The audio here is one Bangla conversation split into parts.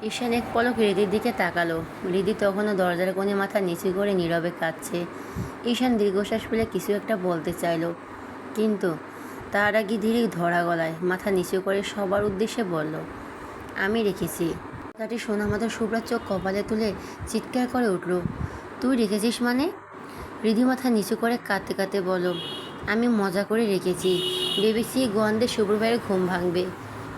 ঈশান এক পলক হৃদির দিকে তাকালো। হৃদি তখনও দরজার কোণে মাথা নিচু করে নীরবে কাঁদছে। ঈশান দীর্ঘশ্বাস ফেলে কিছু একটা বলতে চাইল, কিন্তু তার আগে ধীরে ধরা গলায় মাথা নিচু করে সবার উদ্দেশ্যে বলল, আমি রেখেছি। কথাটি শোনা মাত্র শুভ্রার চোখ কপালে তুলে চিৎকার করে উঠল, তুই রেখেছিস মানে? হৃদি মাথা নিচু করে কাঁদতে কাঁদতে বলল, আমি মজা করে রেখেছি, ভেবেছি গন্ধে শুভ্র ভাইয়ের ঘুম ভাঙবে,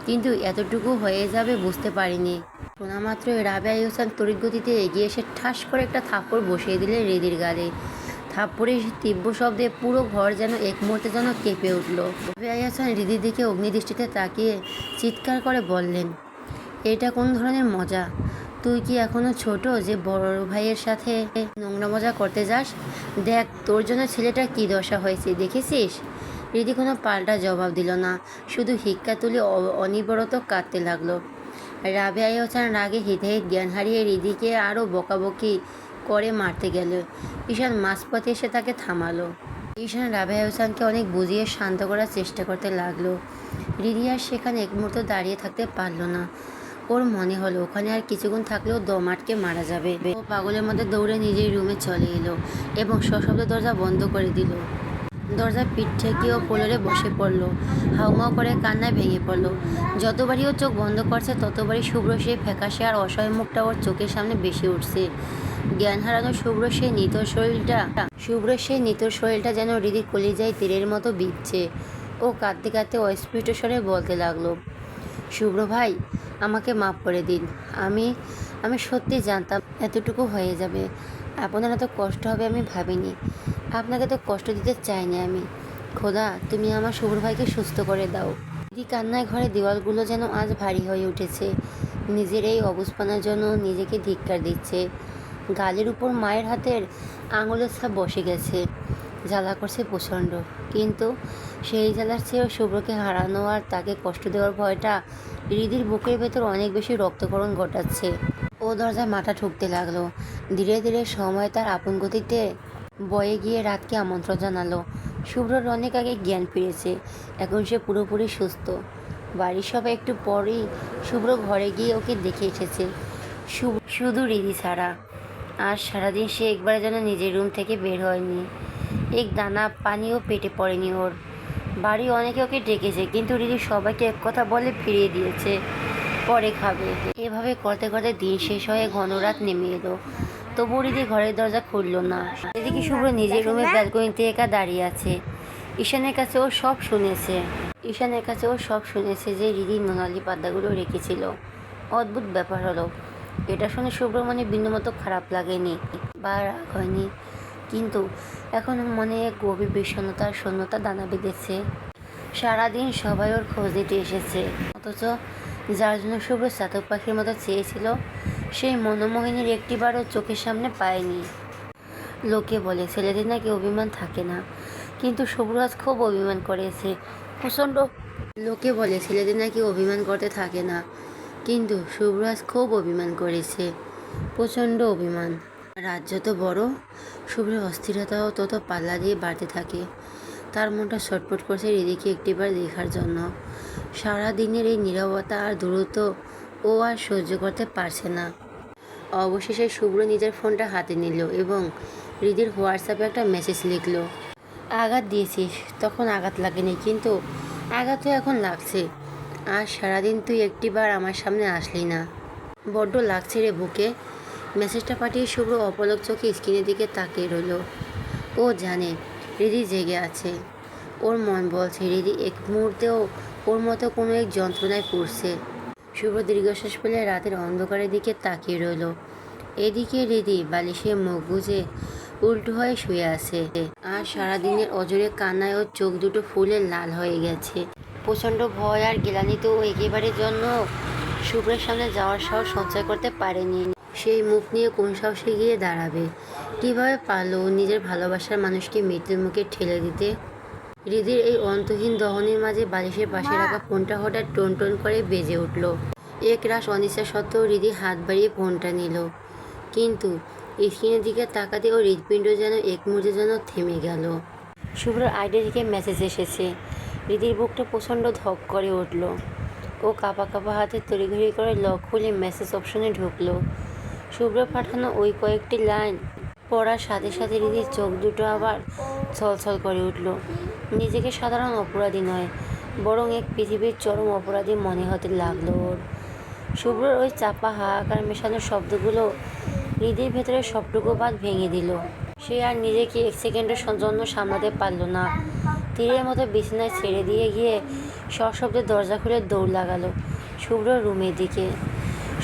কিন্তু এতটুকু হয়ে যাবে বুঝতে পারিনি। শোনা মাত্র রাবেয়া ইহসান তড়িৎ গতিতে এগিয়ে এসে ঠাস করে একটা থাপ্পড় বসিয়ে দিলেন হৃদির গালে। থাপ্পড়ের তীব্র শব্দে পুরো ঘর যেন এক মুহূর্তে যেন কেঁপে উঠল। রাবেয়া ইহসান হৃদির দিকে অগ্নিদৃষ্টিতে তাকিয়ে চিৎকার করে বললেন, এটা কোন ধরনের মজা? তুই কি এখনো ছোট যে বড় ভাইয়ের সাথে নোংরা মজা করতে যাস? দেখ তোর জন্য ছেলেটার কী দশা হয়েছে, দেখেছিস? হৃদি কোনো পাল্টা জবাব দিল না, শুধু হিক্কা তুলে অনিবরত কাঁদতে লাগলো। রাবেয়া ইহসান রাগে হিতে জ্ঞান হারিয়ে হৃদিকে আরও বকাবকি করে মারতে গেল। ঈশান মাঝপথে এসে তাকে থামালো। ঈশান রাবেয়া ইহসানকে অনেক বুঝিয়ে শান্ত করার চেষ্টা করতে লাগলো। হৃদি আর সেখানে এক মুহূর্ত দাঁড়িয়ে থাকতে পারল না। ওর মনে হলো ওখানে আর কিছুক্ষণ থাকলেও দম আটকে মারা যাবে। ও পাগলের মধ্যে দৌড়ে নিজের রুমে চলে এলো এবং সশব্দে দরজা বন্ধ করে দিল। দরজার পিঠ ঠেকিয়েও ফ্লোরে বসে পড়ল, হাউমাউ করে কান্নায় ভেঙে পড়ল। যতবারই ও চোখ বন্ধ করছে ততবারই শুভ্র সেই ফ্যাকাশে আর অসহায় মুখটা ওর চোখের সামনে বেশি উঠছে। জ্ঞান হারানো শুভ্র সেই নিতর শরীরটা যেন হৃদির কলিজায় তীরের মতো বিঁধছে। ও কাঁদতে কাঁদতে অস্ফুট স্বরে বলতে লাগলো, শুভ্র ভাই, আমাকে মাফ করে দিন। আমি আমি সত্যি জানতাম এতটুকু হয়ে যাবে, আপনার এত কষ্ট হবে আমি ভাবিনি। আপনাকে তো কষ্ট দিতে চাইনি আমি। খোদা, তুমি আমার শুভ্র ভাইকে সুস্থ করে দাও। দিদি কান্নায় ঘরে দেওয়ালগুলো যেন আজ ভারী হয়ে উঠেছে। নিজের এই অবস্থানের জন্য নিজেকে ধিক্কার দিচ্ছে। গালের উপর মায়ের হাতের আঙুলের ছাপ বসে গেছে। জ্বালা করছে প্রচণ্ড, কিন্তু সেই জ্বালার চেয়েও শুভ্রকে হারানো আর তাকে কষ্ট দেওয়ার ভয়টা হৃদির বুকের ভেতর অনেক বেশি রক্তক্ষরণ ঘটাচ্ছে। ও দরজায় মাথা ঠুকতে লাগলো। ধীরে ধীরে সময় তার আপন গতিতে বয়ে গিয়ে রাতকে আমন্ত্রণ জানালো। শুভ্রর অনেক আগে জ্ঞান ফিরেছে, এখন সে পুরোপুরি সুস্থ। বাড়ির সবাই একটু পরেই শুভ্র ঘরে গিয়ে ওকে দেখে এসেছে, শুধু হৃদি ছাড়া। আর সারাদিন সে একবার যেন নিজের রুম থেকে বের হয়নি, এক দানা পানিও পেটে পড়েনি ওর। বাড়ি অনেকে ওকে ডেকেছে, কিন্তু হৃদি সবাইকে এক কথা বলে ফিরিয়ে দিয়েছে, পরে খাবে। এভাবে করতে করতে দিন শেষ হয়ে ঘন রাত নেমে এলো, তবু হৃদি ঘরের দরজা খুলল না। এদিকে শুভ্র নিজের রুমে ব্যালকনিতে একা দাঁড়িয়ে আছে। ঈশানের কাছে ও সব শুনেছে যে হৃদি নোনালি পাতাগুলো রেখেছিল। অদ্ভুত ব্যাপার হলো, এটা শুনে শুভ্র মনে বিন্দুমতো খারাপ লাগেনি বা রাগ হয়নি, কিন্তু এখন মনে এক গভীর বিষণ্ণতার শূন্যতা দানা বেঁধেছে। সারাদিন সবাই ওর খোঁজ দিতে এসেছে, অথচ যার জন্য শুভ্র চাতক পাখির মতো চেয়েছিল সেই মনোমোহিনীর একটিবারও চোখের সামনে পায়নি। লোকে বলে ছেলেদের নাকি অভিমান থাকে না, কিন্তু শুভ্র আজ খুব অভিমান করেছে, প্রচণ্ড। লোকে বলে ছেলেদের নাকি অভিমান করতে থাকে না, কিন্তু শুভ্র আজ খুব অভিমান করেছে, প্রচণ্ড অভিমান। রাত যত বড়, শুভ্রের অস্থিরতাও তত পাল্লা দিয়ে বাড়তে থাকে। তার মনটা ছটফট করছে হৃদিকে একটিবার দেখার জন্য। সারা দিনের এই নীরবতা আর দূরত্ব ও আর সহ্য করতে পারছে না। অবশেষে শুভ্র নিজের ফোনটা হাতে নিল এবং হৃদির হোয়াটসঅ্যাপে একটা মেসেজ লিখলো, আঘাত দিয়েছিস, তখন আঘাত লাগেনি, কিন্তু আঘাত তো এখন লাগছে। আর সারাদিন তুই একটিবার আমার সামনে আসলি না, বড্ড লাগছে রে বুকে। মেসেজটা পাঠিয়ে শুভ্র অপলক চোখে স্ক্রিনের দিকে তাকিয়ে রইল। ও জানে হৃদি জেগে আছে। ওর মন বলছে হৃদি এক মুহূর্তেও ওর মতো কোনো এক যন্ত্রণায় পড়ছে। শুভ্র দীর্ঘশ্বাস ফেলে রাতের অন্ধকারের দিকে তাকিয়ে রইল। এদিকে হৃদি বালিশে মুখ গুজে উল্টো হয়ে শুয়ে আছে, আর সারাদিনের অজরে কান্নায় ওর চোখ দুটো ফুলে লাল হয়ে গেছে। প্রচণ্ড ভয় আর গ্লানিতে ও একেবারের জন্য শুভ্রের সামনে যাওয়ার সাহস সঞ্চয় করতে পারেনি। সেই মুখ নিয়ে কোন সাহসে গিয়ে দাঁড়াবে? কীভাবে পারলো নিজের ভালোবাসার মানুষকে মৃত্যুর মুখে ঠেলে দিতে? হৃদির এই অন্তহীন দহনের মাঝে বালিশের পাশে রাখা ফোনটা হঠাৎ টোন টোন করে বেজে উঠল। এক রাশ অনিচ্ছা সত্ত্বেও হৃদি হাত বাড়িয়ে ফোনটা নিল, কিন্তু স্ক্রিনের দিকে তাকাতে ওর হৃৎপিণ্ড যেন এক মুহূর্তে যেন থেমে গেল। শুভ্রর আইডি থেকে মেসেজ এসেছে। হৃদির বুকটা প্রচণ্ড ধক করে উঠল। ও ও কাঁপা কাঁপা হাতে তড়িঘড়ি করে লক খুলে মেসেজ অপশনে ঢুকলো। শুভ্র পাঠানো ওই কয়েকটি লাইন পড়ার সাথে সাথে হৃদির চোখ দুটো আবার ছলছল করে উঠল। নিজেকে সাধারণ অপরাধী নয়, বরং এক পৃথিবীর চরম অপরাধী মনে হতে লাগলো ওর। শুভ্রর ওই চাপা হাহাকার মেশানো শব্দগুলো হৃদির ভেতরে সবটুকু বাঁধ ভেঙে দিল। সে আর নিজেকে এক সেকেন্ডের জন্য সামলাতে পারল না। তীরের মতো বিছানায় ছেড়ে দিয়ে গিয়ে সশব্দে দরজা খুলে দৌড় লাগালো শুভ্রর রুমের দিকে।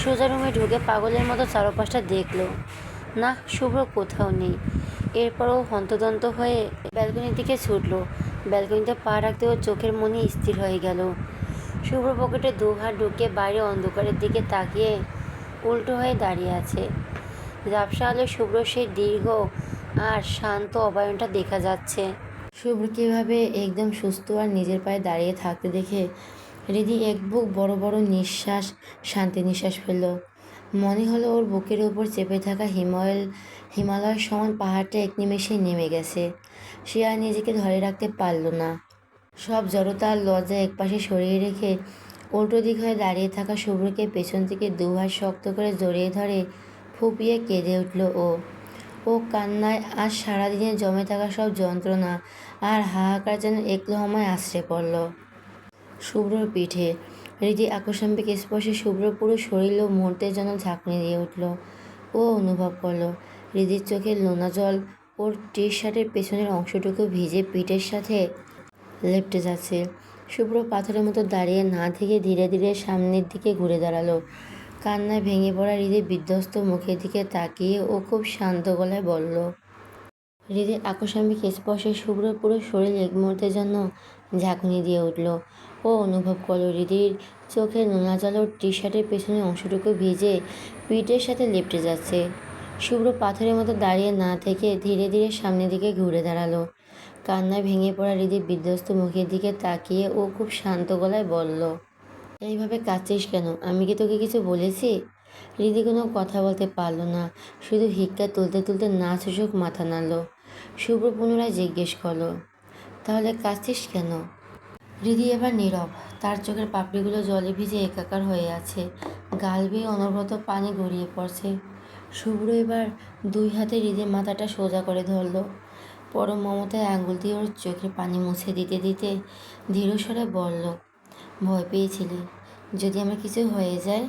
সোজা রুমে ঢুকে পাগলের মতো চারপাশটা দেখলো। না, শুভ্র কোথাও নেই। এরপরও হন্তদন্ত হয়ে ব্যালকনির দিকে ছুটল। ব্যালকনিতে পা রাখতে ওর চোখের মনি স্থির হয়ে গেল। শুভ্র পকেটে দু হাত ঢুকে বাইরে অন্ধকারের দিকে তাকিয়ে উল্টো হয়ে দাঁড়িয়ে আছে। ঝাপসা আলো শুভ্র সেই দীর্ঘ আর শান্ত অবয়বটা দেখা যাচ্ছে। শুভ্রকে এভাবে একদম সুস্থ আর নিজের পায়ে দাঁড়িয়ে থাকতে দেখে হৃদি এক বুক বড় বড় নিঃশ্বাস, শান্তি নিঃশ্বাস ফেলল। মনে হলো ওর বুকের উপর চেপে থাকা হিমালয় সমান পাহাড়টা এক নিমেষেই নেমে গেছে। সে আর নিজেকে ধরে রাখতে পারল না। সব জড়তা আর লজ্জা একপাশে সরিয়ে রেখে উল্টো দিক হয়ে দাঁড়িয়ে থাকা শুভ্রকে পেছন থেকে দুহাত শক্ত করে জড়িয়ে ধরে ফুঁপিয়ে কেঁদে উঠল ও কান্নায় আজ সারাদিনে জমে থাকা সব যন্ত্রণা আর হাহাকার যেন এক লহমায় আছড়ে পড়ল শুভ্রর পিঠে। হৃদি আকস্মিক স্পর্শে শুভ্র পুরো শরীর ও মুহূর্তের জন্য ঝাঁকুনি দিয়ে উঠল। ও অনুভব করল হৃদির চোখের লোনা জল ওর টি শার্টের পেছনের অংশটুকু ভিজে পিঠের সাথে লেপ্টে যাচ্ছে। শুভ্র পাথরের মতো দাঁড়িয়ে না থেকে ধীরে ধীরে সামনের দিকে ঘুরে দাঁড়ালো। কান্নায় ভেঙে পড়া হৃদির বিধ্বস্ত মুখের দিকে তাকিয়ে ও খুব শান্ত গলায় বলল। হৃদির আকস্মিক স্পর্শে শুভ্রর পুরো শরীর এক মুহূর্তের জন্য ঝাঁকুনি দিয়ে উঠল। ও অনুভব করল হৃদির চোখের নোনা জল ওর টি শার্টের পেছনের অংশটুকু ভিজে পিঠের সাথে লেপ্টে যাচ্ছে। শুভ্র পাথরের মতো দাঁড়িয়ে না থেকে ধীরে ধীরে সামনের দিকে ঘুরে দাঁড়ালো। কান্নায় ভেঙে পড়া হৃদির বিধ্বস্ত মুখের দিকে তাকিয়ে ও খুব শান্ত গলায় বলল, এইভাবে কাঁদছিস কেন? আমি কি তোকে কিছু বলেছি? হৃদি কোনো কথা বলতে পারল না, শুধু হিক্কা তুলতে তুলতে না সূচক মাথা নাড়ল। শুভ্র পুনরায় জিজ্ঞেস করল, তাহলে কাঁদছিস কেন? হৃদি এবার নীরব। তার চোখের পাপড়িগুলো জলে ভিজে একাকার হয়ে আছে, গাল বেয়ে অনবরত পানি গড়িয়ে পড়ছে। শুভ্র এবার দুই হাতে হৃদির মাথাটা সোজা করে ধরল। পরম মমতায় আঙুল দিয়ে ওর চোখের পানি মুছে দিতে দিতে ধীরস্বরে বলল, ভয় পেয়েছিলে যদি আমার কিছু হয়ে যায়?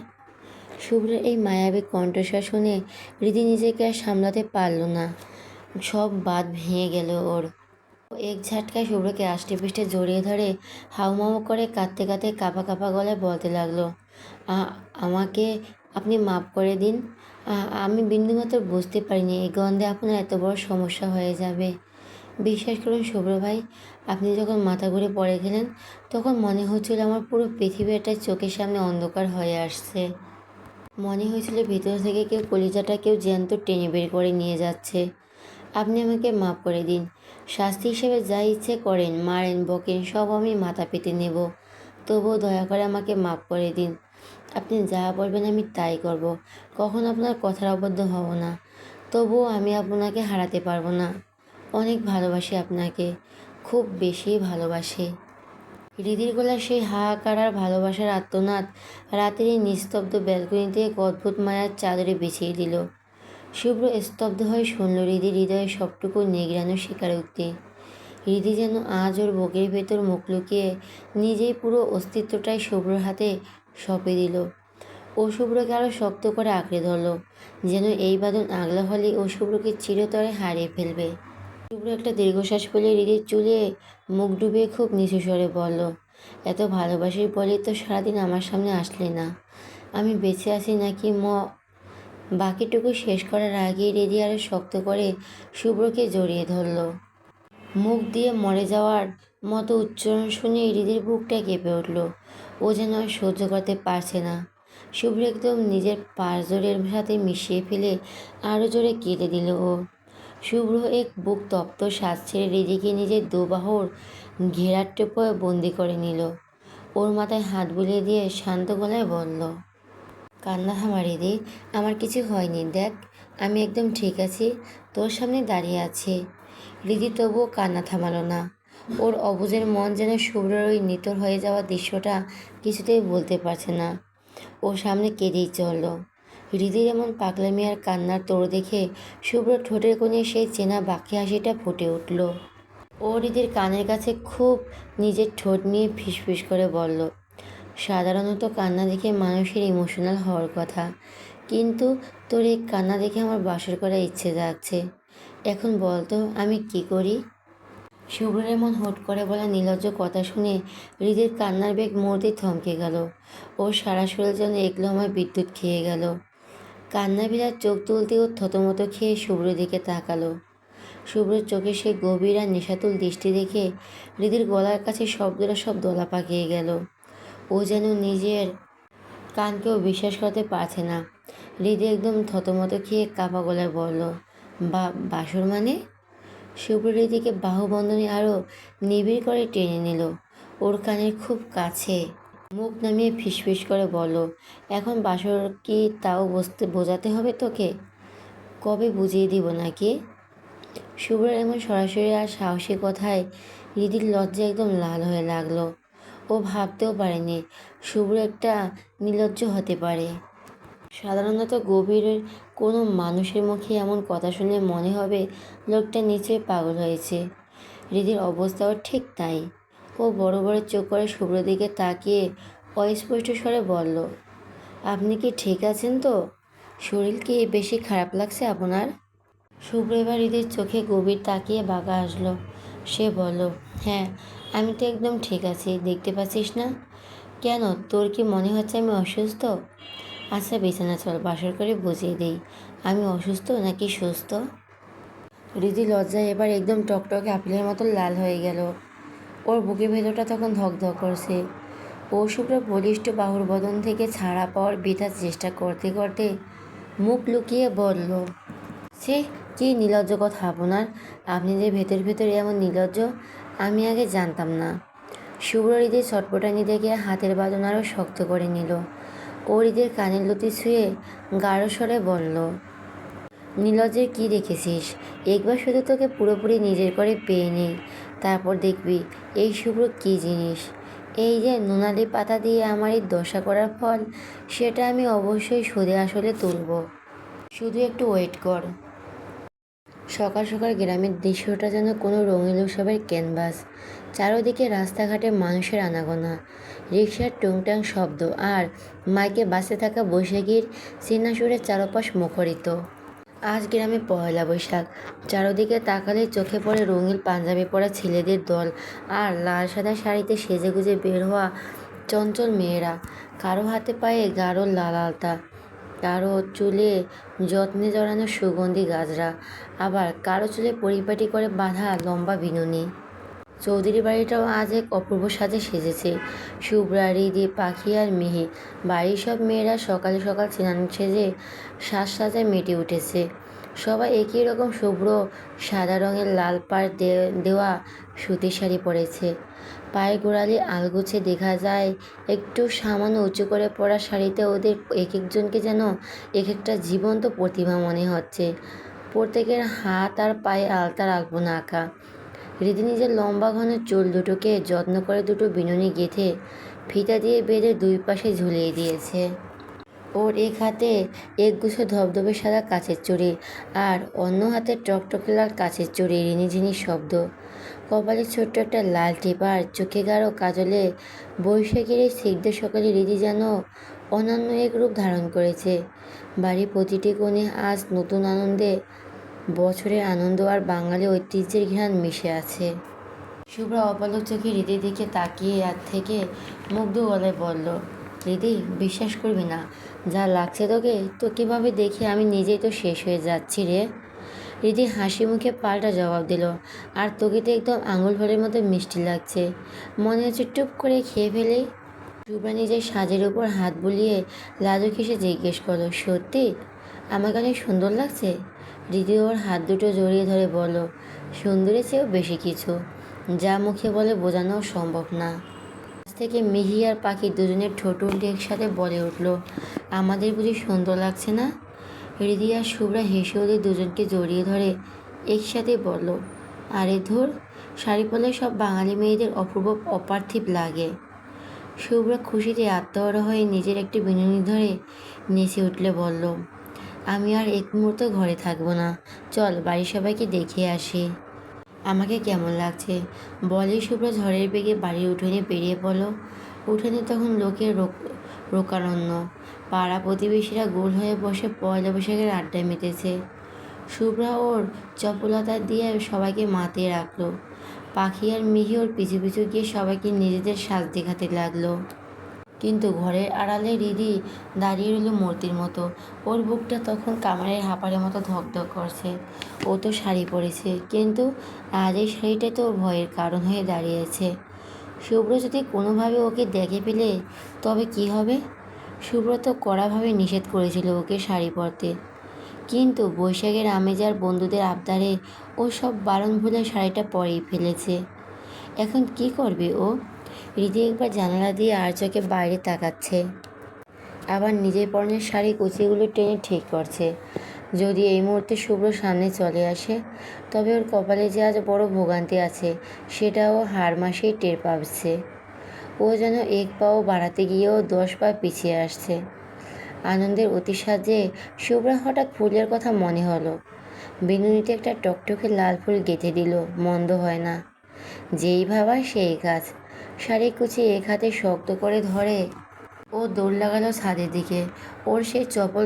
শুভ্রের এই মায়াবী কণ্ঠস্বর শুনে হৃদি নিজেকে আর সামলাতে পারল না। সব বাঁধ ভেঙে গেল ওর। এক ঝাটকায় শুভ্রকে আষ্টে পৃষ্ঠে জড়িয়ে ধরে হাউমাউ করে কাঁদতে কাঁদতে কাঁপা কাঁপা গলায় বলতে লাগলো, আমাকে আপনি মাফ করে দিন। আমি বিন্দুমাত্র বুঝতে পারিনি এই গন্ধে আপনার এত বড় সমস্যা হয়ে যাবে। বিশ্বাস করুন শুভ্র ভাই, আপনি যখন মাথা ঘুরে পড়ে গেলেন তখন মনে হচ্ছিল আমার পুরো পৃথিবীটা চোখের সামনে অন্ধকার হয়ে আসছে। মনে হয়েছিল ভিতর থেকে কেউ জ্যান্ত টেনে বের করে নিয়ে যাচ্ছে। আপনি আমাকে মাফ করে দিন। শাস্তি হিসেবে যা ইচ্ছে করেন, মারেন বকেন, সব আমি মাথা পেতে নেব। তবুও দয়া করে আমাকে মাফ করে দিন। আপনি যা বলবেন আমি তাই করব। কখনো আপনার কথার অবদ্ধ হব না। তবুও আমি আপনাকে হারাতে পারবো না। অনেক ভালোবাসি আপনাকে, খুব বেশি ভালোবাসি। হৃদির গলার সেই হাহাকার আর ভালোবাসার আর্তনাদ রাতের এই নিস্তব্ধ ব্যালকনিতে এক অদ্ভুত মায়ার চাদরে বিছিয়ে দিল। শুভ্র স্তব্ধ হয়ে শুনল হৃদির হৃদয়ে সবটুকু নিগড়ানো স্বীকারোক্তি। হৃদি যেন আজ ওর বুকের ভেতর মুখ লুকিয়ে নিজেই পুরো অস্তিত্বটাই শুভ্রর হাতে সঁপে দিল। ও শুভ্রকে আরও শক্ত করে আঁকড়ে ধরল, যেন এই বাঁধন আগলা হলেই ও শুভ্রকে চিরতরে হারিয়ে ফেলবে। শুভ্র একটা দীর্ঘশ্বাস ফেলে হৃদির চুলে মুখ ডুবিয়ে খুব নিচু স্বরে বলল, এত ভালোবাসির বলেই তো সারাদিন আমার সামনে আসলে না। আমি বেঁচে আছি নাকি বাকিটুকু শেষ করার আগেই হৃদি আরও শক্ত করে শুভ্রকে জড়িয়ে ধরল। মুখ দিয়ে মরে যাওয়ার মতো উচ্চারণ শুনে হৃদির বুকটা কেঁপে উঠল। ও যেন আর সহ্য করতে পারছে না। শুভ্র একদম নিজের পাঁজরের সাথে মিশিয়ে ফেলে আরও জোরে কেঁদে দিল ও। শুভ্র এক বুক তপ্ত শ্বাস ছেড়ে হৃদিকে নিজের দুবাহুর ঘেরার টোপে বন্দি করে নিল। ওর মাথায় হাত বুলিয়ে দিয়ে শান্ত গলায় বলল, কান্না থামা হৃদি, আমার কিছু হয়নি, দেখ আমি একদম ঠিক আছি, তোর সামনে দাঁড়িয়ে আছি। হৃদি তবুও কান্না থামালো না। ওর অবুঝের মন যেন শুভ্রর ওই নিতর হয়ে যাওয়া দৃশ্যটা কিছুতেই বলতে পারছে না। ওর সামনে কেঁদেই চলল। হৃদির এমন পাগলামি আর কান্নার তোড় দেখে শুভ্র ঠোঁটের কোণে সেই চেনা বাকি হাসিটা ফুটে উঠল। ও হৃদির কানের কাছে খুব নিজের ঠোঁট নিয়ে ফিসফিস করে বলল, সাধারণত কান্না দেখে মানুষের ইমোশনাল হওয়ার কথা, কিন্তু তোর এই কান্না দেখে আমার বাসর করার ইচ্ছে জাগছে। এখন বল তো আমি কি করি? শুভ্রের এমন হুট করে বলা নির্লজ্জ কথা শুনে হৃদির কান্নার বেগ মুহূর্তেই থমকে গেল। ওর সারা শরীর যেন একলমায় বিদ্যুৎ খেয়ে গেল। কান্না ভিড়ার চোখ তুলতে ও থতমত খেয়ে শুভ্রের দিকে তাকালো। শুভ্রের চোখে সেই গভীর আর নেশাতুল দৃষ্টি দেখে হৃদির গলার কাছে শব্দটা সব দলা পাকিয়ে গেল। ও যেন নিজের কানকেও বিশ্বাস করতে পারছে না। হৃদি একদম থতমত খেয়ে কাপা গলায় বলল, বাসর মানে? শুভ্র হৃদিকে বাহুবন্ধনে আরও নিবিড় করে টেনে নিল ওর কানের খুব কাছে। মুখ নামিয়ে ফিসফিস করে বলল, এখন বাসর কি তাও বোঝাতে হবে তোকে? কবে বুঝিয়ে দিব নাকি? শুভ্রের এমন সরাসরি আর সাহসী কথায় হৃদির লজ্জা একদম লাল হয়ে লাগলো। ও ভাবতেও পারেনি শুভ্র একটা নির্লজ্জ হতে পারে। সাধারণত গভীরের কোনো মানুষের মুখে এমন কথা শুনলে মনে হবে লোকটা নিশ্চয়ই পাগল হয়েছে। হৃদির অবস্থাও ঠিক তাই। ও বড় বড় চোখ করে শুভ্রের দিকে তাকিয়ে অস্পষ্ট স্বরে বলল, আপনি কি ঠিক আছেন তো? শরীর কি বেশি খারাপ লাগছে আপনার? শুভ্র এবার হৃদির চোখে গভীর তাকিয়ে বাঁকা আসলো। সে বলল, হ্যাঁ আমি তো একদম ঠিক আছি, দেখতে পাচ্ছিস না? কেন, তোর কি মনে হচ্ছে আমি অসুস্থ? আচ্ছা বিছানা চল, বাসর করে বুঝিয়ে দিই আমি অসুস্থ নাকি সুস্থ। হৃদি লজ্জায় এবার একদম টকটকে আপেলের মতো লাল হয়ে গেল। ওর বুকের ভেতরটা তখন ধকধক করছে। ও শুভ্র বলিষ্ঠ বাহুর বদন থেকে ছাড়া পাওয়ার বৃথা চেষ্টা করতে করতে মুখ লুকিয়ে বলল, সে কি নির্লজ্জ কথা আপনার! আপনি যে ভেতর ভেতর এমন নির্লজ্জ আমি আগে জানতাম না। শুভ্র হৃদের ছটপটানি দেখে হাতের বাঁধন আরও শক্ত করে নিল। ও হৃদের কানের লতি ছুঁয়ে গাঢ় স্বরে বলল, নির্লজ্জের কি দেখেছিস? একবার শুধু তোকে পুরোপুরি নিজের করে পেয়ে নেই, তারপর দেখবি এই শুভ্র কী জিনিস। এই যে নুনালি পাতা দিয়ে আমার এই দশা করার ফল, সেটা আমি অবশ্যই সুদে আসলে তুলব। শুধু একটু ওয়েট কর। সকাল সকাল গ্রামের দৃশ্যটা যেন কোনো রঙিন উৎসবের ক্যানভাস। চারদিকে রাস্তাঘাটে মানুষের আনাগোনা, রিকশার টুংটাং শব্দ আর মাইকে বাসে থাকা বৈশাখীর চেনা সুরে চারপাশ মুখরিত। আজ গ্রামে পয়লা বৈশাখ। চারদিকে তাকালে চোখে পড়ে রঙিন পাঞ্জাবি পরা ছেলেদের দল আর লাল সাদা শাড়িতে সেজেগুজে বের হওয়া চঞ্চল মেয়েরা। কারো হাতে পায়ে গাঢ় লাল আলতা, কারো চুলে যত্নে জড়ানো সুগন্ধি গাজরা, আবার কারো চুলে পরিপাটি করে বাঁধা লম্বা বিনুনি। চৌধুরী বাড়িটাও আজ এক অপূর্ব সাজে সেজেছে। শুভ্রা, হৃদি, পাখি আর মিহি, বাড়ির সব মেয়েরা সকালে সকাল স্নান সেজে সাজসজ্জায় মেতে উঠেছে। সবাই একই রকম শুভ্র সাদা রঙের লাল পাড় দেওয়া সুতির শাড়ি পরেছে। পায়ের গোড়ালি আলগোছে দেখা যায় একটু সামান্য উঁচু করে পরা শাড়িতে ওদের এক একজনকে যেন এক একটা জীবন্ত প্রতিভা মনে হচ্ছে। প্রত্যেকের হাত আর পায়ে আলতার আলপনা আঁকা। হৃদি নিজের লম্বা ঘন চুল দুটোকে যত্ন করে দুটো বিনুনি গেঁথে ফিতা দিয়ে বেঁধে দুই পাশে ঝুলিয়ে দিয়েছে। ওর এক হাতে একগুচ্ছ ধবধবে সাদা কাচের চুড়ি আর অন্য হাতে টকটকে লাল কাচের চুড়ি রিনিঝিনি শব্দ। কপালে ছোট্ট একটা লাল টিপ আর চোখে গাঢ় কাজলে বৈশাখীর এই স্নিগ্ধ সকালে হৃদি যেন অনন্য এক রূপ ধারণ করেছে। বাড়ির প্রতিটি কোণে আজ নতুন আনন্দে বছরের আনন্দ আর বাঙালি ঐতিহ্যের ঘ্রাণ মিশে আছে। শুভ্রা অপলক চোখে হৃদির দিকে তাকিয়ে আর থেকে মুগ্ধ গলায় বলল, হৃদি বিশ্বাস করবি না, যা লাগছে তোকে, তো কীভাবে দেখে আমি নিজেই তো শেষ হয়ে যাচ্ছি রে। হৃদি হাসি মুখে পাল্টা জবাব দিল, আর তোকে তো একদম আঙুল ফলের মতো মিষ্টি লাগছে, মনে হচ্ছে টুপ করে খেয়ে ফেলি। শুভ্রা নিজের সাজের উপর হাত বুলিয়ে লাজুক হেসে জিজ্ঞেস করলো, সত্যি আমাকে অনেক সুন্দর লাগছে? হৃদি ওর হাত দুটো জড়িয়ে ধরে বলল, সুন্দরের চেয়েও বেশি কিছু, যা মুখে বলে বোঝানো সম্ভব না। আজ থেকে মিহি আর পাখি দুজনের ঠোঁট উল্টে একসাথে বলে উঠল, আমাদের বুঝি সুন্দর লাগছে না? হৃদি আর শুভ্রা হেসে ওদের দুজনকে জড়িয়ে ধরে একসাথে বলল, আরে ধুর, শাড়ি পরলে সব বাঙালি মেয়েদের অপূর্ব অপার্থিব লাগে। শুভ্রা খুশিতে আত্মহারা হয়ে নিজের একটি বিনুনি ধরে নেচে উঠলে বলল, আমি আর এক মুহূর্ত ঘরে থাকবো না, চল বাড়ির সবাইকে দেখে আসি আমাকে কেমন লাগছে। বলে শুভ্রা ঝড়ের বেগে বাড়ির উঠোনে বেরিয়ে পড়ল। উঠোনে তখন লোকের রোকারণ্য। পাড়া প্রতিবেশীরা গোল হয়ে বসে পয়লা বৈশাখের আড্ডায় মেতেছে। শুভ্রা ওর চপলতা দিয়ে সবাইকে মাতিয়ে রাখলো। পাখি আর মিহি ওর পিছু পিছু গিয়ে সবাইকে নিজেদের সাজ দেখাতে লাগলো। কিন্তু ঘরের আড়ালে রিদি দাঁড়িয়ে রইল মূর্তির মতো। ওর বুকটা তখন কামারের হাঁপারের মতো ধকধক করছে। ও তো শাড়ি পরেছে, কিন্তু আজ এই শাড়িটাই তো ওর ভয়ের কারণ হয়ে দাঁড়িয়েছে। শুভ্র যদি কোনোভাবে ওকে দেখে ফেলে তবে কি হবে? শুভ্র তো কড়াভাবে নিষেধ করেছিল ওকে শাড়ি পরতে, কিন্তু বৈশাখের আমেজ আর বন্ধুদের আবদারে ও সব বারণ ভুলে শাড়িটা পরেই ফেলেছে। এখন কি করবে ও? রিদি একবার জানালা দিয়ে আর চোখে বাইরে তাকাচ্ছে, আবার নিজের পরনের শাড়ি কুচিগুলো টেনে ঠিক করছে। যদি এই মুহূর্তে শুভ্র সামনে চলে আসে, তবে ওর কপালে যে আজ বড় ভোগান্তি আছে সেটাও হার মাসেই টের পাচ্ছে। ও যেন এক পাও বাড়াতে গিয়েও 10 পা পিছিয়ে আসছে। আনন্দের অতিসাহ্যে শুভ্রা হঠাৎ ফুলের কথা মনে হলো। বিনুনিতে একটা টকটকে লাল ফুল গেঁথে দিল, মন্দ হয় না। যেই ভাবা সেই কাজ। শাড়ি কুচি এক হাতে শক্ত করে ধরে ও দৌড় লাগালো ছাদের দিকে। ওর সেই চপল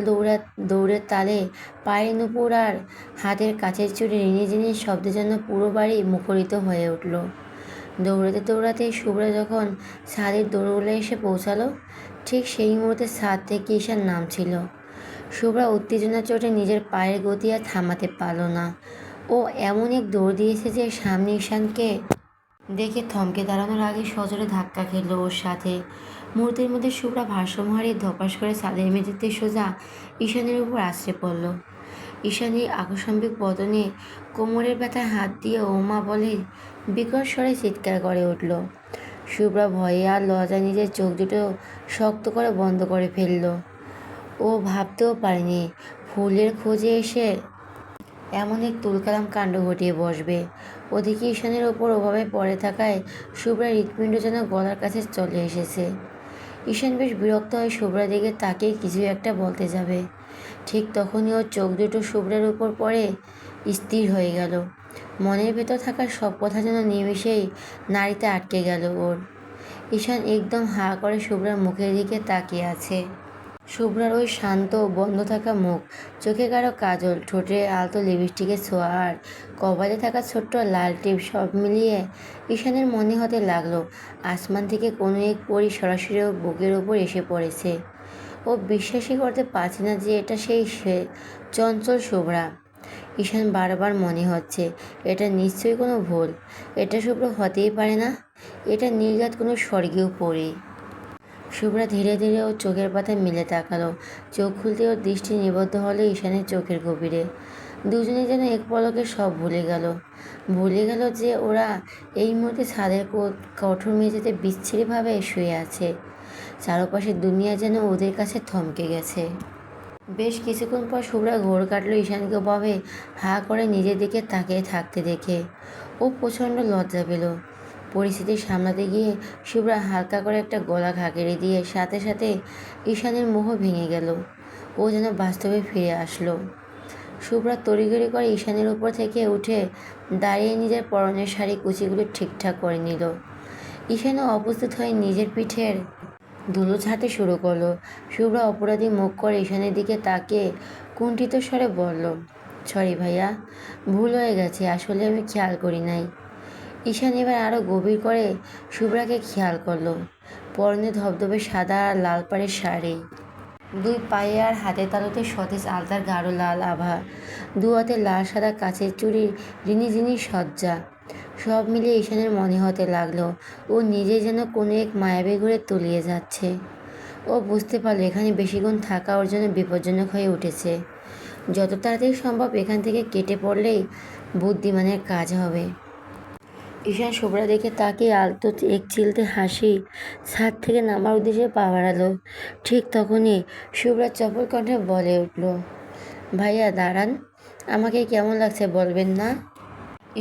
দৌড়ের তালে পায়ের নুপুর আর হাতের কাছের চুড়ি রিনিঝিনি শব্দের জন্য পুরো বাড়ি মুখরিত হয়ে উঠল। দৌড়াতে দৌড়াতে শুভ্রা যখন ছাদের দৌড়গুলো এসে পৌঁছালো, ঠিক সেই মুহূর্তে ছাদ থেকে ঈশান নামছিল। শুভ্রা উত্তেজনা চোটে নিজের পায়ের গতি আর থামাতে পারল না। ও এমন এক দৌড় দিয়েছে যে সামনে ঈশানকে দেখে থমকে দাঁড়ানোর আগে সজোরে ধাক্কা খেলল ওর সাথে। মুহূর্তের মধ্যে শুভ্রা ভারসাম্য হারিয়ে ধপাস করে ছাদের মেঝেতে সোজা ঈশানের উপর আছড়ে পড়ল। ঈশানীর আকস্মিক পতনে কোমরের ব্যথায় হাত দিয়ে ওমা বলে বিকট স্বরে চিৎকার করে উঠল। শুভ্রা ভয়ে আর লজ্জায় নিজের চোখ দুটো শক্ত করে বন্ধ করে ফেলল। ও ভাবতেও পারেনি ফুলের খোঁজে এসে এমন এক তুলকালাম কাণ্ড ঘটিয়ে বসবে। ওদিকে ঈশানের ওপর ওভাবে পড়ে থাকায় শুভ্রার হৃৎপিণ্ড যেন গলার কাছে চলে এসেছে। ঈশান বেশ বিরক্ত হয়ে শুভ্রার দিকে তাকিয়ে কিছু একটা বলতে যাবে, ঠিক তখনই ওর চোখ দুটো শুভ্রার উপর পড়ে স্থির হয়ে গেল। মনের ভেতর থাকা সব কথা যেন নিমেষেই নাড়িতে আটকে গেল ওর। ঈশান একদম হাঁ করে শুভ্রার মুখের দিকে তাকিয়ে আছে। শুভ্রার ওই শান্ত বন্ধ থাকা মুখ, চোখে গাঢ় কাজল, ঠোঁটে আলতো লিপস্টিকের ছোঁয়া আর কপালে থাকা ছোট্ট লাল টিপ সব মিলিয়ে ঈশানের মনে হতে লাগলো আসমান থেকে কোনো এক পরী সরাসরি ওর বুকের ওপর এসে পড়েছে। ও বিশ্বাসই করতে পারছে না যে এটা সে চঞ্চল শুভ্রা। ঈশান বারবার মনে হচ্ছে এটা নিশ্চয়ই কোনো ভুল, এটা শুভ্র হতেই পারে না, এটা নির্ঘাত কোনো স্বর্গীয় পরী। শুভ্রা ধীরে ধীরে ওর চোখের পাতায় মিলে তাকালো। চোখ খুলতে ওর দৃষ্টি নিবদ্ধ হলো ঈশানের চোখের গভীরে। দুজনে যেন এক পলকে সব ভুলে গেল। ভুলে গেল যে ওরা এই মুহূর্তে ছাদের কঠোর মেঝেতে বিচ্ছিরিভাবে শুয়ে আছে। চারপাশের দুনিয়া যেন ওদের কাছে থমকে গেছে। বেশ কিছুক্ষণ পর শুভ্রা ঘোর কাটল ঈশানকে ভাবে হাঁ করে নিজের দিকে তাকিয়ে থাকতে দেখে। ও প্রচণ্ড লজ্জা পেল। পরিস্থিতি সামলাতে গিয়ে শুভ্রা হালকা করে একটা গলা ঘাঁকিয়ে দিয়ে সাথে সাথে ঈশানের মোহ ভেঙে গেল। ও যেন বাস্তবে ফিরে আসলো। শুভ্রা তড়িঘড়ি করে ঈশানের উপর থেকে উঠে দাঁড়িয়ে নিজের পরনের শাড়ি কুচিগুলো ঠিকঠাক করে নিল। ঈশানও অপ্রস্তুত হয়ে নিজের পিঠের ধুলো ছাড়তে শুরু করলো। শুভ্রা অপরাধী মুখ করে ঈশানের দিকে তাকিয়ে কুণ্ঠিত স্বরে বলল, সরি ভাইয়া, ভুল হয়ে গেছে, আসলে আমি খেয়াল করি নাই। ঈশান এবার আরও গভীর করে শুভ্রাকে খেয়াল করলো। পরনে ধবধবে সাদা আর লাল পাড়ের শাড়ি, দুই পায়ে আর হাতের তালুতে সতেজ আলতার গাঢ় লাল আভা, দু হাতে লাল সাদা কাচের চুড়ির রিনিঝিনি সজ্জা, সব মিলিয়ে ঈশানের মনে হতে লাগলো ও নিজে যেন কোনো এক মায়াবী ঘুরে তলিয়ে যাচ্ছে। ও বুঝতে পারলো এখানে বেশিক্ষণ থাকা ওর জন্য বিপজ্জনক হয়ে উঠেছে। যত তাড়াতাড়ি সম্ভব এখান থেকে কেটে পড়লেই বুদ্ধিমানের কাজ হবে। ঈশান শুভ্রা দেখে তাকিয়ে আলতো এক চিলতে হাসি ছাদ থেকে নামার উদ্দেশ্যে পা বাড়ালো। ঠিক তখনই শুভ্রা চপল কণ্ঠে বলে উঠল, ভাইয়া দাঁড়ান, আমাকে কেমন লাগছে বলবেন না?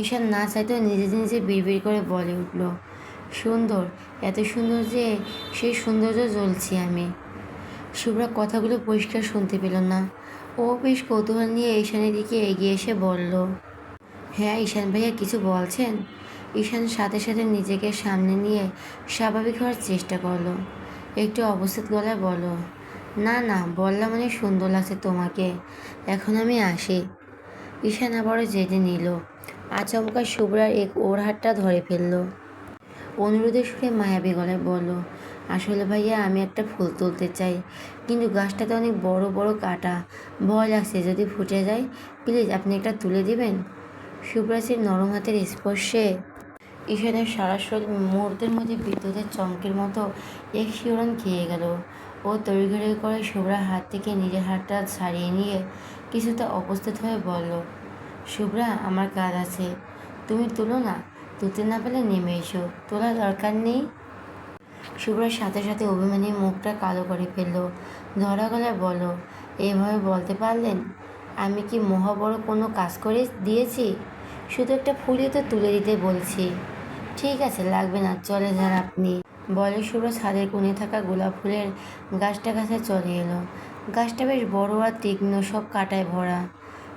ঈশান না চাইতেও নিজে নিজে বিড়বিড় করে বলে উঠল, সুন্দর, এত সুন্দর যে সেই সৌন্দর্য জ্বলছি আমি। শুভ্রা কথাগুলো পরিষ্কার শুনতে পেল না। ও বেশ কৌতূহল নিয়ে ঈশানের দিকে এগিয়ে এসে বলল, হ্যাঁ ঈশান ভাইয়া, কিছু বলছেন? ঈশান সাথে সাথে নিজেকে সামনে নিয়ে স্বাভাবিক হওয়ার চেষ্টা করলো। একটু অবস্থিত গলায় বলল, না না, বললাম অনেক সুন্দর লাগছে তোমাকে, এখন আমি আসি। ঈশান আবারও জেদে নিল। আচমকা শুভ্রার ওর হাতটা ধরে ফেলল। অনুরোধের সুরে মায়াবী গলায় বলল, আসলে ভাইয়া আমি একটা ফুল তুলতে চাই, কিন্তু গাছটাতে অনেক বড় বড় কাঁটা, ভয় লাগছে যদি ফুটে যায়, প্লিজ আপনি একটা তুলে দিবেন। শুভ্রাসের নরম হাতের স্পর্শে ঈশানের সারা শরীর মুহূর্তের মধ্যে বিদ্যুতের চমকের মতো এক শিহরণ খেয়ে গেল। ও তড়িঘড়ি করে শুভ্রার হাত থেকে নিজের হাতটা ছাড়িয়ে নিয়ে কিছুটা উপস্থিত হয়ে বলল, শুভ্রা আমার কাজ আছে, তুমি তুলো না, তুলতে না পেলে নেমে এসো, তোলার দরকার নেই। শুভ্রার সাথে সাথে অভিমানী মুখটা কালো করে ফেলল। ধরা গলায় বলল, এভাবে বলতে পারলেন? আমি কি মহা বড় কোনো কাজ করে দিয়েছি? শুধু একটা ফুলই তো তুলে দিতে বলছি। ঠিক আছে, লাগবে না, চলে যান আপনি, বলে শুভ্র ছাদের কোণে থাকা গোলাপ ফুলের গাছটা কাছে চলে এলো। গাছটা বেশ বড় আর তীক্ষ্ণ, সব কাঁটায় ভরা।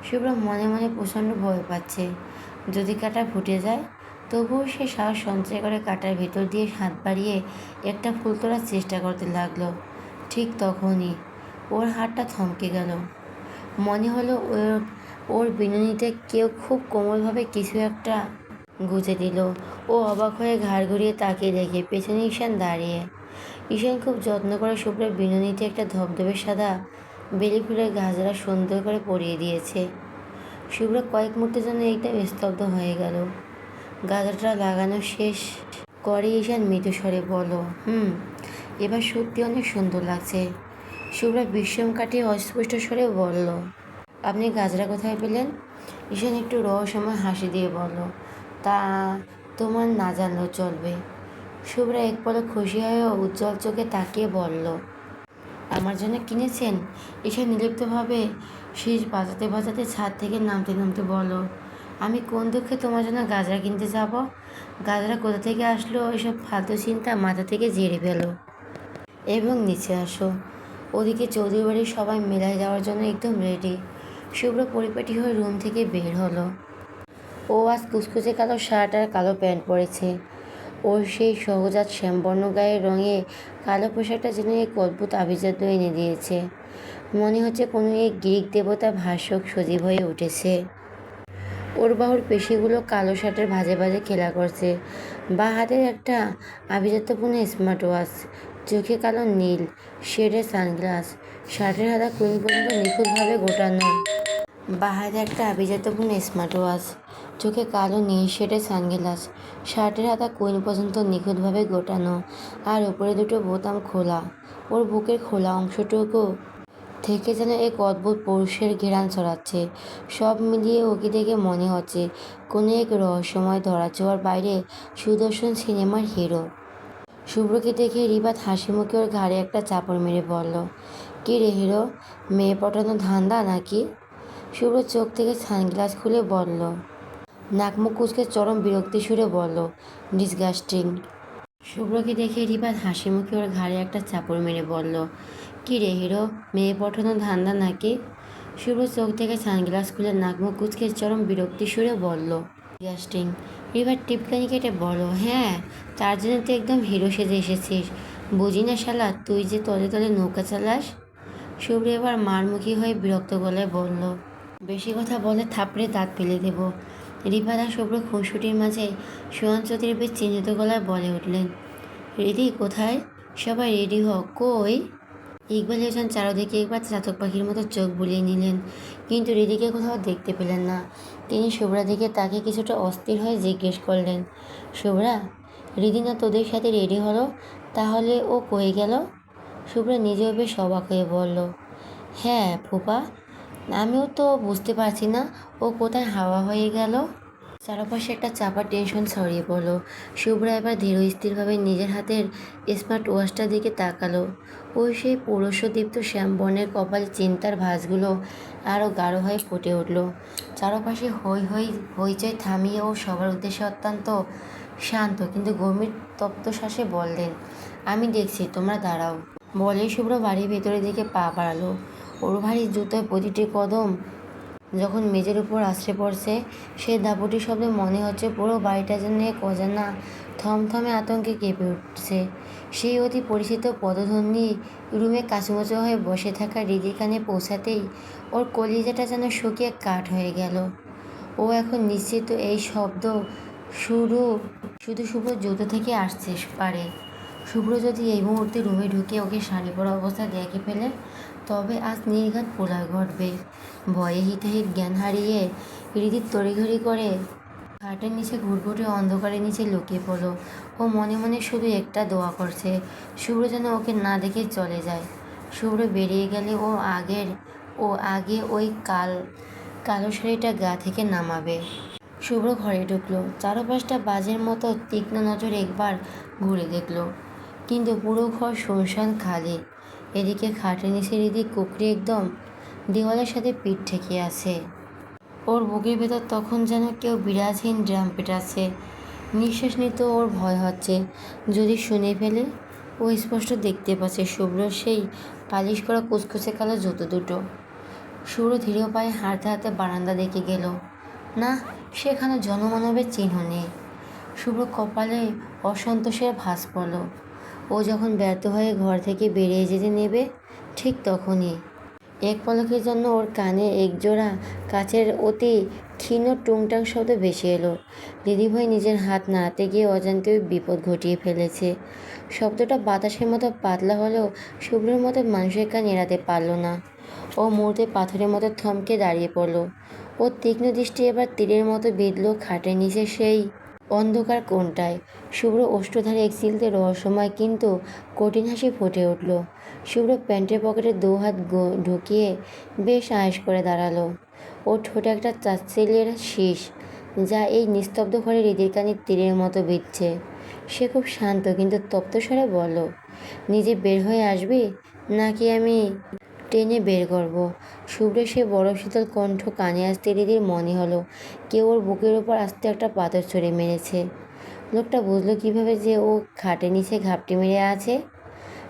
শুভ্র মনে মনে প্রচণ্ড ভয় পাচ্ছে, যদি কাঁটা ফুটে যায়। তবুও সে সাহস সঞ্চয় করে কাঁটার ভেতর দিয়ে হাত বাড়িয়ে একটা ফুল তোলার চেষ্টা করতে লাগলো। ঠিক তখনই ওর হাতটা থমকে গেল। মনে হলো ওর বিনুনিতে কেউ খুব কোমলভাবে কিছু একটা গুঁজে দিল। ও অবাক হয়ে ঘাড় ঘুরিয়ে তাকিয়ে দেখে পেছনে ঈশান দাঁড়িয়ে। ঈশান খুব যত্ন করে শুভ্রের বিনুনিতে একটা ধবধবে সাদা বেলি ফুলের গাছরা সুন্দর করে পরিয়ে দিয়েছে। শুভ্র কয়েক মুহূর্তের জন্য একদম স্তব্ধ হয়ে গেল। গাছটা লাগানো শেষ করে ঈশান মৃদু স্বরে বলল, এবার সত্যি অনেক সুন্দর লাগছে। শুভ্রা বিস্ময় কাটিয়ে অস্পষ্ট স্বরে বলল, আপনি গাজরা কোথায় পেলেন? ঈশান একটু রহস্যময় হাসি দিয়ে বলল, তা তোমার না জানলেও চলবে। শুভ্রা এক পলক খুশি হয়ে উজ্জ্বল চোখে তাকিয়ে বলল, আমার জন্য কিনেছেন? ঈশান নির্লিপ্তভাবে শীষ বাজাতে বাজাতে ছাদ থেকে নামতে নামতে বলল, আমি কোন দুঃখে তোমার জন্য গাজরা কিনতে যাব? গাজরা কোথা থেকে আসলো এসব ফালতু চিন্তা মাথা থেকে ঝেড়ে ফেলো এবং নিচে আসো। ওদিকে চৌধুরী বাড়ির সবাই মেলায় যাওয়ার জন্য একদম রেডি। শুভ্র পরিপাটি হয়ে রুম থেকে বের হলো। ও আজ কুচকুচে কালো শার্ট আর কালো প্যান্ট পরেছে। ওর সেই সহজাত শ্যামবর্ণ গায়ের রঙে কালো পোশাকটা যেন এক অদ্ভুত আভিজাত্য এনে দিয়েছে। মনে হচ্ছে কোনো এক গ্রিক দেবতা ভাষ্যক সজীব হয়ে উঠেছে। ওর বাহুর পেশিগুলো কালো শার্টের ভাঁজে ভাঁজে খেলা করছে। বাঁ হাতের একটা আভিজাত্যপূর্ণ স্মার্ট ওয়াচ, চোখে কালো নীল শেডের সানগ্লাস, শার্টের হাতা কুইন পর্যন্ত নিখুঁতভাবে গোটানো। বাঁ হাতে একটা আভিজাত্যপূর্ণ স্মার্ট ওয়াচ, চোখে কালো নীল শেডের সানগ্লাস, শার্টের হাতা কুইন পর্যন্ত নিখুঁতভাবে গোটানো, আর উপরে দুটো বোতাম খোলা। ওর বুকের খোলা অংশটুকু থেকে যেন এক অদ্ভুত পুরুষের ঘেরান ছড়াচ্ছে। সব মিলিয়ে ওকে দেখে মনে হচ্ছে কোনো এক রহস্যময় ধরাছোঁয়ার বাইরে সুদর্শন সিনেমার হিরো। শুভ্রকে দেখে রিবাত হাসি মুখে ওর ঘাড়ে একটা চাপড় মেরে বলল, কী রে হিরো, মেয়ে পটানো ধান্দা নাকি? শুভ্র চোখ থেকে সানগ্লাস খুলে বলল, নাকমুখ কুচকে চরম বিরক্তি সুরে বলল, ডিসগাস্টিং। শুভ্রকে দেখে রিবাত হাসি মুখে ওর ঘাড়ে একটা চাপড় মেরে বলল, কী রে হিরো, মেয়ে পটানো ধান্দা নাকি? শুভ্র চোখ থেকে সানগ্লাস খুলে নাকমুখ কুচকে চরম বিরক্তি সুরে বলল, ডিসগাস্টিং। রিবাত টিপকানি কেটে বলল, হ্যাঁ, তার জন্য তুই একদম হিরো সেজে এসেছিস। বুঝি না শালা, তুই যে তলে তলে নৌকা চালাস। শুভ্র এবার মারমুখী হয়ে বিরক্ত গলায় বলল, বেশি কথা বলে থাপড়ে দাঁত ফেলে দেব। রিফাত আর শুভ্র খুনসুটির মাঝে সোহান চৌধুরী বেশ চিহ্নিত গলায় বলে উঠলেন, রিদি কোথায়? সবাই রেডি হ। কই? ইকবাল হোসেন চারদিকে একবার চাতক পাখির মতো চোখ বুলিয়ে নিলেন, কিন্তু রিদিকে কোথাও দেখতে পেলেন না। তিনি শুভ্রা দিকে তাকে কিছুটা অস্থির হয়ে জিজ্ঞেস করলেন, শুভ্রা, রিদি না তোদের সাথে রেডি হলো, তাহলে ও কই গেল? শুভ্রা নিজেও বেশ অবাক হয়ে বলল, হ্যাঁ ফুপা, আমিও তো বুঝতে পারছি না ও কোথায় হাওয়া হয়ে গেল। চারপাশে একটা চাপা টেনশন ছড়িয়ে পড়লো। শুভ্র এবার ধীর স্থিরভাবে নিজের হাতের স্মার্ট ওয়াচটার দিকে তাকালো। ওই সেই পৌরুষদীপ্ত শ্যামবর্ণের কপালে চিন্তার ভাঁজগুলো আরও গাঢ় হয়ে ফুটে উঠল। চারপাশে হইচই থামিয়ে ও সবার উদ্দেশ্যে অত্যন্ত শান্ত কিন্তু গম্ভীর তপ্তশ্বাসে বললেন, আমি দেখছি, তোমরা দাঁড়াও। বলেই শুভ্র বাড়ির ভেতরের দিকে পা বাড়ালো। ওর ভারী জুতোয় প্রতিটি কদম যখন মেঝের উপর আছড়ে পড়ছে, সে দাপটি শব্দে মনে হচ্ছে পুরো বাড়িটা যেন এক অজানা থমথমে আতঙ্কে কেঁপে উঠছে। সেই অতি পরিচিত পদধ্বনি রুমে কাছুমাচু হয়ে বসে থাকা হৃদির কানে পৌঁছাতেই ওর কলিজাটা যেন শুকিয়ে কাঠ হয়ে গেল। ও এখন নিশ্চিত এই শব্দ শুরু শুধু শুভ্র জুতো থেকে আসতে পারে। শুভ্র যদি এই মুহূর্তে রুমে ঢুকে ওকে শাড়ি পরা অবস্থায় দেখে ফেলে, তবে আজ নির্ঘাত প্রলয় ঘটবে। ভয়ে হিতাহিত জ্ঞান হারিয়ে হৃদির তড়িঘড়ি করে খাটের নিচে ঘুটঘুটে অন্ধকারের নিচে লুকিয়ে পড়লো। ও মনে মনে শুধু একটা দোয়া করছে, শুভ্র যেন ওকে না দেখে চলে যায়। শুভ্র বেরিয়ে গেলে ও আগে ওই কালো শাড়িটা গা থেকে নামাবে। শুভ্র ঘরে ঢুকলো। চারপাশটা বাজের মতো তীক্ষ্ণ নজর একবার ঘুরে দেখলো, কিন্তু পুরো ঘর শুনশান খালি। এদিকে খাটের নিচে হৃদি কুকরি একদম দেওয়ালের সাথে পিঠ ঠেকিয়ে আছে। ওর বুকের ভেতর তখন যেন কেউ বিরাজহীন ড্রাম পেটাচ্ছে। নিঃশ্বাস নিতে ওর ভয় হচ্ছে, যদি শুনে ফেলে। ও স্পষ্ট দেখতে পাচ্ছে শুভ্র সেই পালিশ করা কুচকুচে কালো জুতো দুটো। শুভ্র ধীরে পায়ে হাঁটতে হাঁটতে বারান্দা দেখে গেল। না, সেখানে জনমানবের চিহ্ন নেই। শুভ্র কপালে অসন্তোষের ভাঁজ পড়ল। ও যখন ব্যর্থ হয়ে ঘর থেকে বেরিয়ে যেতে নেবে, ঠিক তখনই এক পলকের জন্য ওর কানে একজোড়া কাচের অতি ক্ষীণ টুংটাং শব্দ ভেসে এলো। দিদিভাই নিজের হাত নাড়াতে গিয়ে অজান্তে বিপদ ঘটিয়ে ফেলেছে। শব্দটা বাতাসের মতো পাতলা হলেও শুভ্রের মতো মানুষের কান এড়াতে পারল না। ও মুহূর্তে পাথরের মতো থমকে দাঁড়িয়ে পড়ল। ওর তীক্ষ্ণ দৃষ্টি এবার তীরের মতো বিঁধল খাটের নিচে সেই অন্ধকার কোণটায়। শুভ্র ওষ্ঠধারে এক চিলতে রহস্যময় কিন্তু কঠিন হাসি ফুটে উঠল। শুভ্র প্যান্টের পকেটে দু হাত ঢুকিয়ে বেশ আয়েশ করে দাঁড়ালো। ওর ঠোঁটে একটা চাচ্ছিলের শীষ, যা এই নিস্তব্ধ ঘরে হৃদির কানে তীরের মতো বিঁধছে। সে খুব শান্ত কিন্তু তপ্ত স্বরে বলল, নিজে বের হয়ে আসবি নাকি আমি টেনে বের করব? শুভ্রের সে বড় শীতল কণ্ঠ কানে আসতে হৃদির মনে হলো কেউ ওর বুকের ওপর আস্তে একটা পাথর ছুঁড়ে মেরেছে। লোকটা বুঝলো কিভাবে যে ও খাটের নিচে ঘাপটি মেরে আছে?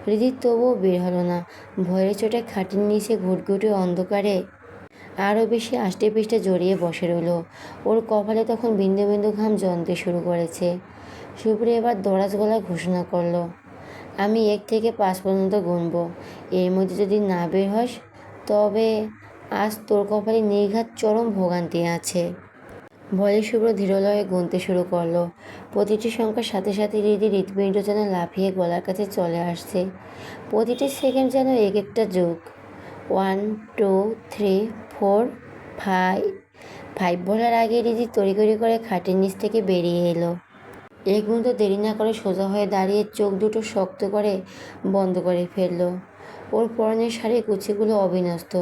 হৃদির তবুও বের হলো না। ভয়ের চোটে খাটের নিচে ঘুটঘুটে অন্ধকারে আরও বেশি আষ্টে পিষ্টে জড়িয়ে বসে রইল। ওর কপালে তখন বিন্দু বিন্দু ঘাম জমতে শুরু করেছে। শুভ্র এবার দরাজ গলায় ঘোষণা করলো, আমি 1 থেকে 5 পর্যন্ত গুনব। এর মধ্যে যদি না বের হস, তবে আজ তোর কপালে নির্ঘাত চরম ভোগান্তি আছে। বলে শুভ্র ধীরলয়ে গুনতে শুরু করলো। প্রতিটি সংখ্যার সাথে সাথে হৃৎপিণ্ড যেন লাফিয়ে গলার কাছে চলে আসছে। প্রতিটি সেকেন্ড যেন এক একটা যুগ। 1 2 3 4 5 5 বলার আগে হৃদি তড়িঘড়ি করে খাটের নিচ থেকে বেরিয়ে এলো। এক মুহূর্ত দেরি না করে সোজা হয়ে দাঁড়িয়ে চোখ দুটো শক্ত করে বন্ধ করে ফেলল। ওর পরনের শাড়ির কুচিগুলো অবিন্যস্ত,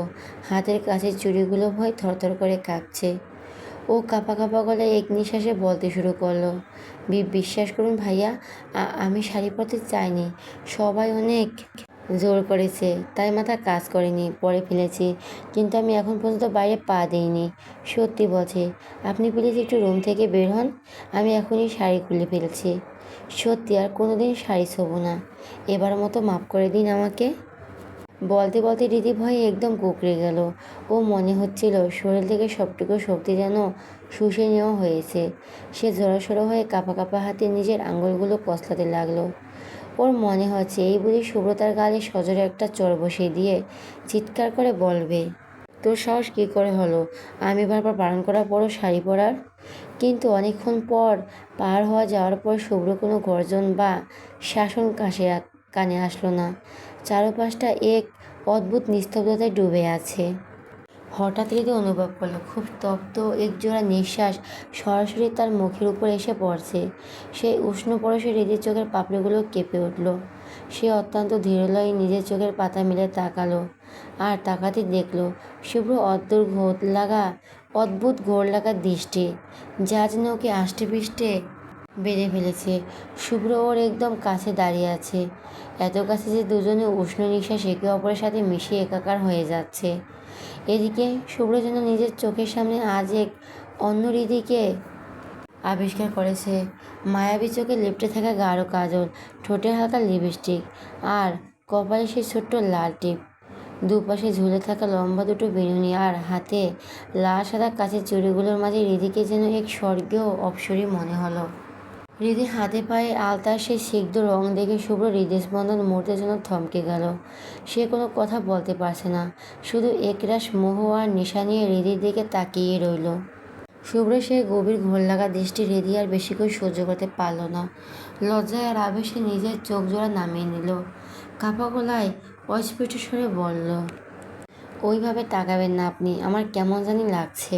হাতের কাছের চুড়িগুলো ভয় থরথর করে কাঁপছে। ও কাঁপা কাঁপা গলায় এক নিঃশ্বাসে বলতে শুরু করলো, বিশ্বাস করুন ভাইয়া, আমি শাড়ি পরতে চাইনি। সবাই অনেক জোর করেছে, তাই মাথা কাজ করেনি, পরে ফেলেছি। কিন্তু আমি এখন পর্যন্ত বাইরে পা দিইনি। সত্যি বলছি, আপনি প্লিজ একটু রুম থেকে বের হন। আমি এখনই শাড়ি খুলে ফেলছি। সত্যি আর কোনোদিন শাড়ি ছোবো না। এবার মতো মাফ করে দিন আমাকে। বলতে বলতে দিদি ভয়ে একদম কুঁকড়ে গেল। ও মনে হচ্ছিল শরীর থেকে সবটুকু শক্তি যেন শুষে নেওয়া হয়েছে। সে জড়সড় হয়ে কাঁপা কাঁপা হাতে নিজের আঙুলগুলো কচলাতে লাগলো। ওর মনে হচ্ছে এই বুঝি সুব্রতার গালে সজোরে একটা চড় বসিয়ে দিয়ে চিৎকার করে বলবে, তোর সাহস কী করে হলো আমি বারবার বারণ করার পরও শাড়ি পরার? কিন্তু অনেকক্ষণ পর পার হওয়া যাওয়ার পর শুভ্র কোনো গর্জন বা শাসন কানে আসলো না। চারপাশটা এক অদ্ভুত নিস্তব্ধতায় ডুবে আছে। হঠাৎ হৃদয় অনুভব করলো খুব তপ্ত একজোড়া নিঃশ্বাস সরাসরি তার মুখের উপর এসে পড়ছে। সেই উষ্ণ পরশে হৃদির চোখের পাপড়িগুলো কেঁপে উঠল। সে অত্যন্ত ধীরলয়ে নিজের চোখের পাতা মিলে তাকালো, আর তাকাতে দেখলো শুভ্র অদ্ভুত ঘোর লাগা অদ্ভুত ঘোর লাগা দৃষ্টি, যা যেন ওকে আষ্টে পৃষ্ঠে বেঁধে ফেলেছে। শুভ্র ওর একদম কাছে দাঁড়িয়ে আছে, এত কাছে যে দুজনে উষ্ণ নিঃশ্বাস একে অপরের সাথে মিশিয়ে একাকার হয়ে যাচ্ছে। এদিকে শুভ্র যেন নিজের চোখের সামনে আজ এক অন্য রীতিকে আবিষ্কার করেছে। মায়াবী চোখে লেপ্টে থাকা গাঢ় কাজল, ঠোঁটে হালকা লিপস্টিক, আর কপালে সেই ছোট্ট লাল টিপ। দুপাশে ঝুলে থাকা লম্বা দুটো বেনুনি আর হাতে লাল সাদা কাচের চুড়িগুলোর মাঝে হৃদিকে যেন এক স্বর্গীয় অপ্সরী মনে হলো। হৃদির হাতে পায়ে আলতার সেই সিগ্ধ রং দেখে শুভ্র হৃদস্পন্দন মুহূর্তের জন্য থমকে গেল। সে কোনো কথা বলতে পারছে না, শুধু একরাশ মোহ আর নেশা নিয়ে হৃদির দিকে তাকিয়ে রইল। শুভ্র সেই গভীর ঘোর লাগা দৃষ্টি হৃদি আর বেশিক্ষণ সহ্য করতে পারল না। লজ্জায় আর আবেশে নিজের চোখ জোড়া নামিয়ে নিল। কাঁপা গলায় অস্ফুট সুরে বলল, ওইভাবে তাকাবেন না আপনি, আমার কেমন জানি লাগছে।